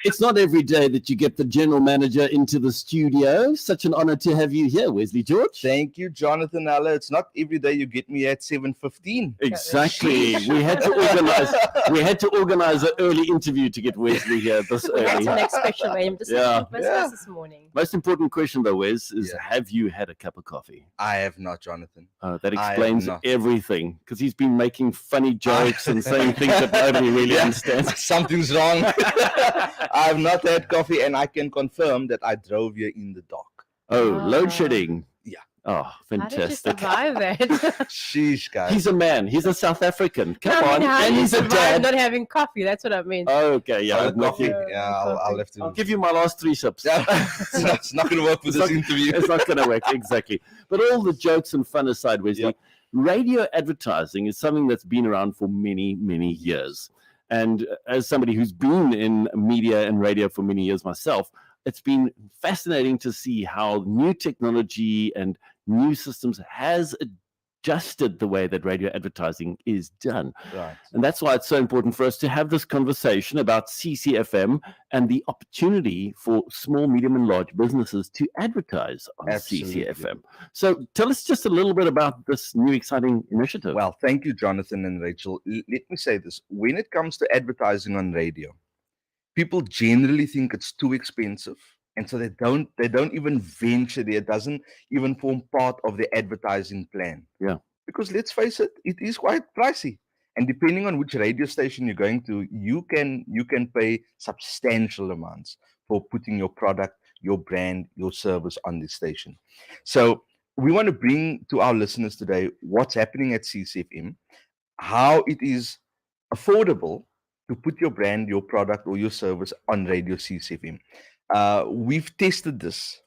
It's not every day that you get the general manager into the studio. Such an honor to have you here, Wesley George. Thank you, Jonathan Alla. It's not every day you get me at 7:15. Exactly. We had to organize an early interview to get Wesley here this early. That's the next question. I'm just business this morning. Most important question though, Wes, is have you had a cup of coffee? I have not, Jonathan. That explains everything, because he's been making funny jokes and saying things that nobody really understands. Something's wrong. I've not had coffee, and I can confirm that I drove here in the dark. Oh, load shedding. Yeah. Oh, fantastic. How did you survive that? Sheesh, guys. He's a man. He's a South African. Come on. And he's a dad. Not having coffee. That's what I mean. Okay, yeah. I'll have to. I'll give you my last 3 sips. It's not going to work for this interview. It's not going to work, exactly. But all the jokes and fun aside, Wesley, radio advertising is something that's been around for many, many years. And as somebody who's been in media and radio for many years myself, it's been fascinating to see how new technology and new systems has adjusted the way that radio advertising is done. Right. And that's why it's so important for us to have this conversation about CCFM and the opportunity for small, medium, and large businesses to advertise on CCFM. So tell us just a little bit about this new exciting initiative. Well, thank you, Jonathan and Rachel. Let me say this. When it comes to advertising on radio, people generally think it's too expensive. And so they don't even venture there. It doesn't even form part of the advertising plan. Yeah. Because let's face it, it is quite pricey. And depending on which radio station you're going to, you can pay substantial amounts for putting your product, your brand, your service on this station. So we want to bring to our listeners today what's happening at CCFM, how it is affordable to put your brand, your product, or your service on Radio CCFM. We've tested this.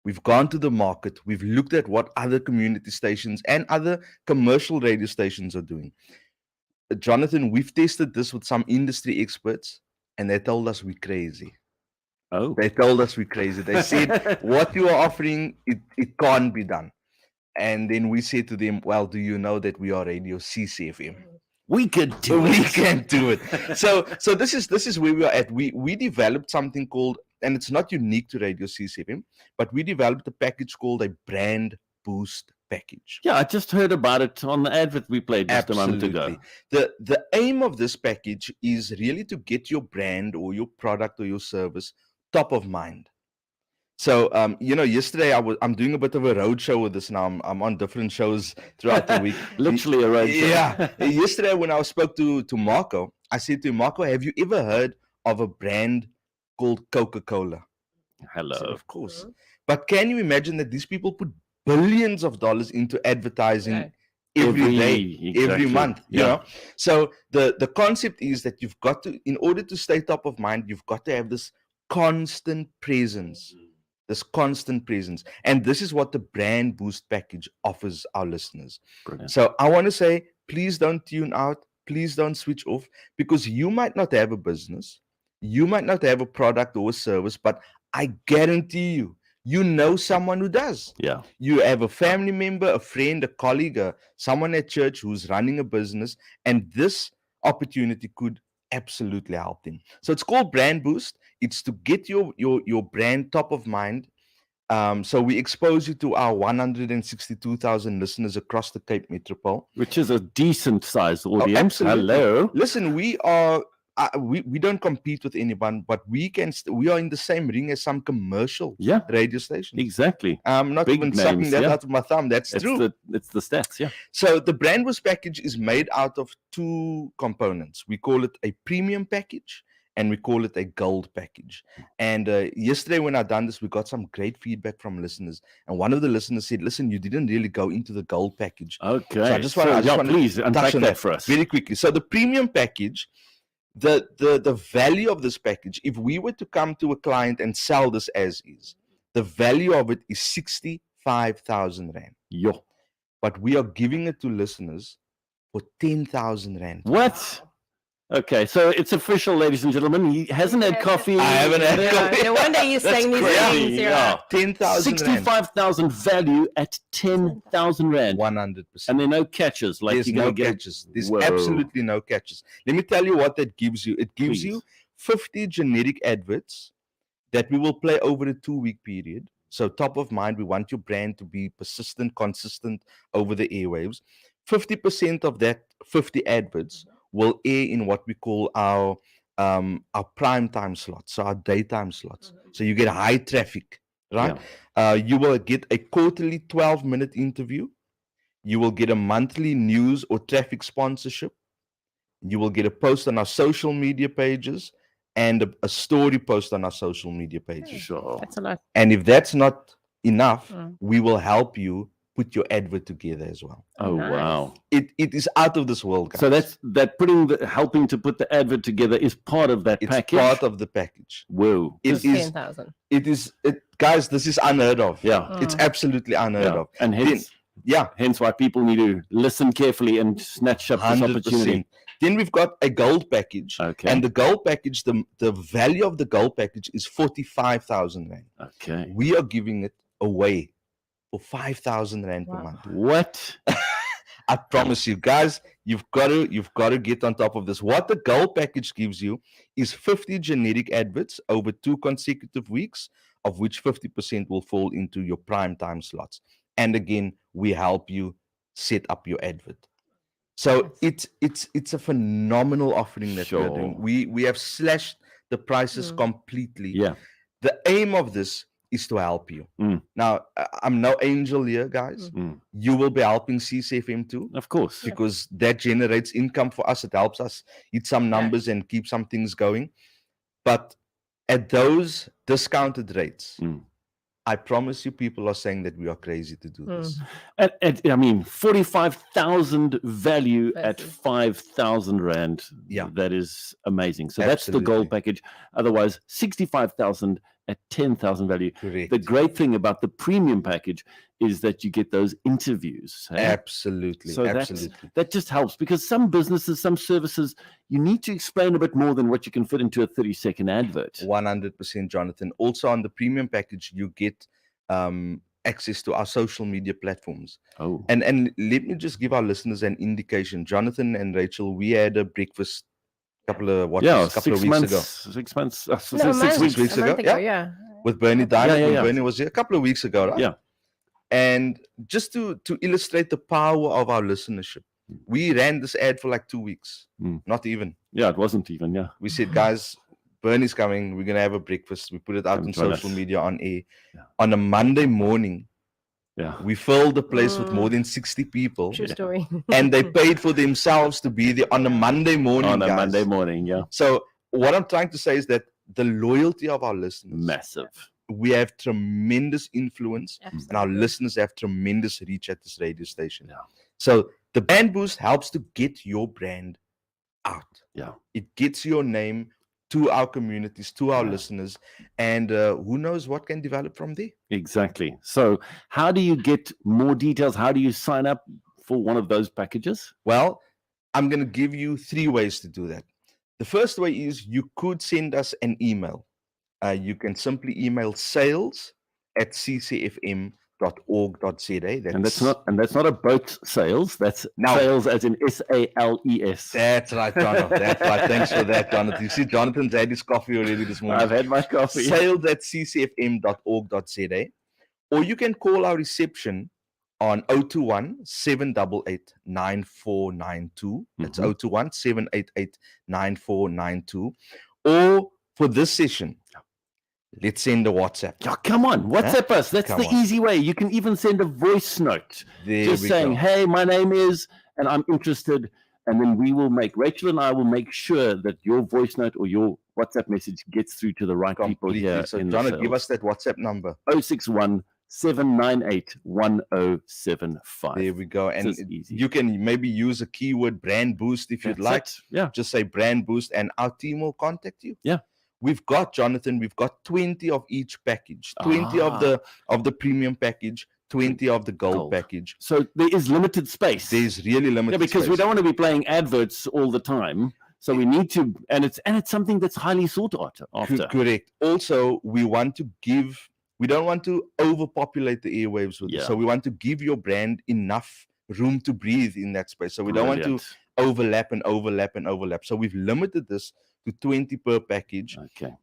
We've gone to the market. We've looked at what other community stations and other commercial radio stations are doing. Jonathan, we've tested this with some industry experts, and they told us we're crazy. Oh. They told us we're crazy. They said, what you are offering, it can't be done. And then we said to them, well, do you know that we are Radio CCFM? We can do it. We can do it. So this is where we are at. We developed something called, and it's not unique to Radio CCFM, but we developed a package called a brand boost package. Yeah, I just heard about it on the advert we played just a moment ago. The aim of this package is really to get your brand or your product or your service top of mind. So, yesterday I'm doing a bit of a road show with this now. I'm on different shows throughout the week. Literally a road show. Yeah. Yesterday when I spoke to Marco, I said to him, Marco, have you ever heard of a brand called Coca-Cola? Hello. Said, of course. But can you imagine that these people put billions of dollars into advertising every day, every month? You know? So the concept is that you've got to, in order to stay top of mind, you've got to have this constant presence. This constant presence. And this is what the brand boost package offers our listeners. Brilliant. So I want to say, please don't tune out. Please don't switch off, because you might not have a business. You might not have a product or a service, but I guarantee you know someone who does. Yeah. You have a family member, a friend, a colleague, someone at church who's running a business, and this opportunity could absolutely help them. So it's called Brand Boost. It's to get your brand top of mind. So we expose you to our 162,000 listeners across the Cape Metropole, which is a decent sized audience. Hello. Listen, we are we don't compete with anyone, but we are in the same ring as some commercial radio stations. Exactly. I'm not Big even names, sucking that out of my thumb. That's true. It's the stats, yeah. So the Brand Boost package is made out of 2 components. We call it a premium package, and we call it a gold package. And yesterday when I done this, we got some great feedback from listeners. And one of the listeners said, listen, you didn't really go into the gold package. Okay. So I just want to please unpack that for us. Very quickly. So the premium package, the value of this package, if we were to come to a client and sell this as is, the value of it is 65,000 Rand. Yo. But we are giving it to listeners for 10,000 Rand. What? Okay, so it's official, ladies and gentlemen. He hasn't had coffee. I haven't had coffee. No wonder he's saying these things. Yeah. 10,000 65,000 value at 10,000 Rand. 100%. And there are no catches. Like There's no catches. There's absolutely no catches. Let me tell you what that gives you. It gives you 50 generic adverts that we will play over a 2-week period. So top of mind, we want your brand to be persistent, consistent over the airwaves. 50% of that 50 adverts will air in what we call our prime time slots, so our daytime slots. So you get high traffic, right? You will get a quarterly 12-minute interview. You will get a monthly news or traffic sponsorship. You will get a post on our social media pages and a story post on our social media pages. Sure. That's a lot. And if that's not enough, we will help you put your advert together as well. Oh, Nice. wow. It is out of this world, guys. So helping to put the advert together is part of that it's package. part of the package. Whoa. It is 10,000. guys, this is unheard of. Yeah. It's absolutely unheard of. And hence why people need to listen carefully and snatch up this 100%. opportunity. Then we've got a gold package. Okay. And the gold package, the value of the gold package is 45,000 Rand. Okay. We are giving it away for 5,000 Rand per Wow. month. What? I promise you, guys, you've got to get on top of this. What the gold package gives you is 50 generic adverts over 2 consecutive weeks, of which 50% will fall into your prime time slots. And again, we help you set up your advert. So it's a phenomenal offering that we're doing. We have slashed the prices completely. Yeah. The aim of this is to help you. Now, I'm no angel here, guys. You will be helping CCFm too. Of course. Because that generates income for us. It helps us hit some numbers and keep some things going. But at those discounted rates, I promise you, people are saying that we are crazy to do this. And I mean, 45,000 value at 5,000 Rand. Yeah. That is amazing. So that's the gold package. Otherwise, 65,000 at 10,000 value. Correct. The great thing about the premium package is that you get those interviews. Hey? Absolutely. So absolutely. that just helps, because some businesses, some services, you need to explain a bit more than what you can fit into a 30-second advert. 100%, Jonathan. Also on the premium package, you get access to our social media platforms. Oh. And let me just give our listeners an indication. Jonathan and Rachel, we had a breakfast couple of weeks ago. 6 months. No, 6 weeks ago. Yeah. With Bernie Diamond. Yeah. When Bernie was here a couple of weeks ago, right? Yeah. And just to illustrate the power of our listenership, we ran this ad for like 2 weeks. Not even. Yeah, it wasn't even. Yeah. We said, guys, Bernie's coming. We're gonna have a breakfast. We put it out on social media, on air. Yeah. On a Monday morning, we filled the place with more than 60 people. True story. And they paid for themselves to be there on a Monday morning. On a guys. Monday morning, yeah. So what I'm trying to say is that the loyalty of our listeners, massive. We have tremendous influence. Absolutely. And our listeners have tremendous reach at this radio station. Yeah. So the brand boost helps to get your brand out. Yeah. It gets your name to our communities, to our listeners, and who knows what can develop from there. Exactly. So how do you get more details? How do you sign up for one of those packages? Well, I'm going to give you 3 ways to do that. The first way is you could send us an email. You can simply email sales@ccfm.org.za. And that's not a boat sales. That's sales as in SALES. That's right, Jonathan. That's right. Thanks for that, Jonathan. You see, Jonathan's had his coffee already this morning. I've had my coffee. Sales@ccfm.org.za. Or you can call our reception on 021 788 9492. That's 021 788 9492. Or for this session, let's send a WhatsApp. Oh, come on, WhatsApp us. That's the easy way. You can even send a voice note. Just saying, hey, my name is, and I'm interested. And then Rachel and I will make sure that your voice note or your WhatsApp message gets through to the right people here. So, John, give us that WhatsApp number. 061 798 1075. There we go. And you can maybe use a keyword brand boost if you'd like. Yeah. Just say brand boost and our team will contact you. Yeah. We've got 20 of each package, 20 of the premium package, 20 of the gold package. So there is limited space. There's really limited because space. We don't want to be playing adverts all the time. So we need to, and it's something that's highly sought after. Correct. Also, we don't want to overpopulate the airwaves with it. So we want to give your brand enough room to breathe in that space. So we don't want to overlap. So we've limited this to 20 per package. Okay.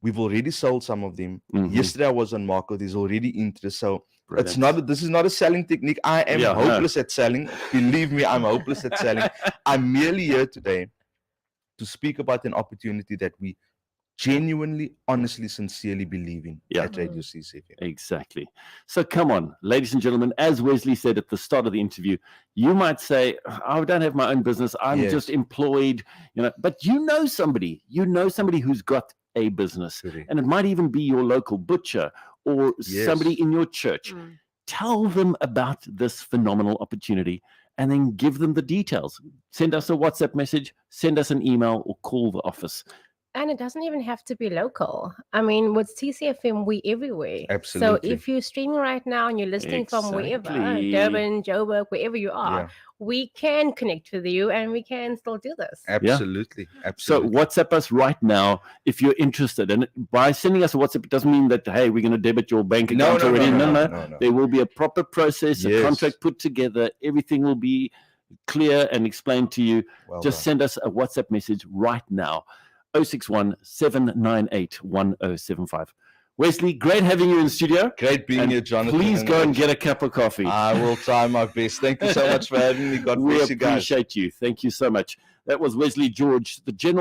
We've already sold some of them. Mhm. Yesterday I was on Marco. There's already interest. So Brilliant. it's not. This is not a selling technique. I am Yeah, no. hopeless at selling. Believe me, I'm hopeless at selling. I'm merely here today to speak about an opportunity that we genuinely, honestly, sincerely believe in at Radio CCFm. Exactly. So come on, ladies and gentlemen, as Wesley said at the start of the interview, you might say, I don't have my own business. I'm just employed, but you know somebody who's got a business. Correct. And it might even be your local butcher or somebody in your church. Tell them about this phenomenal opportunity and then give them the details. Send us a WhatsApp message, send us an email, or call the office. And it doesn't even have to be local. I mean, with CCFM, we everywhere. Absolutely. So if you're streaming right now and you're listening from wherever, Durban, Joburg, wherever you are, we can connect with you and we can still do this. Absolutely. So WhatsApp us right now if you're interested. And by sending us a WhatsApp, it doesn't mean that, hey, we're going to debit your bank account already. No. There will be a proper process, a contract put together. Everything will be clear and explained to you. Just send us a WhatsApp message right now. 061-798-1075. Wesley, great having you in studio. Great being here, Jonathan. Please go and get a cup of coffee. I will try my best. Thank you so much for having me. God bless you guys. We appreciate you. Thank you so much. That was Wesley George, the General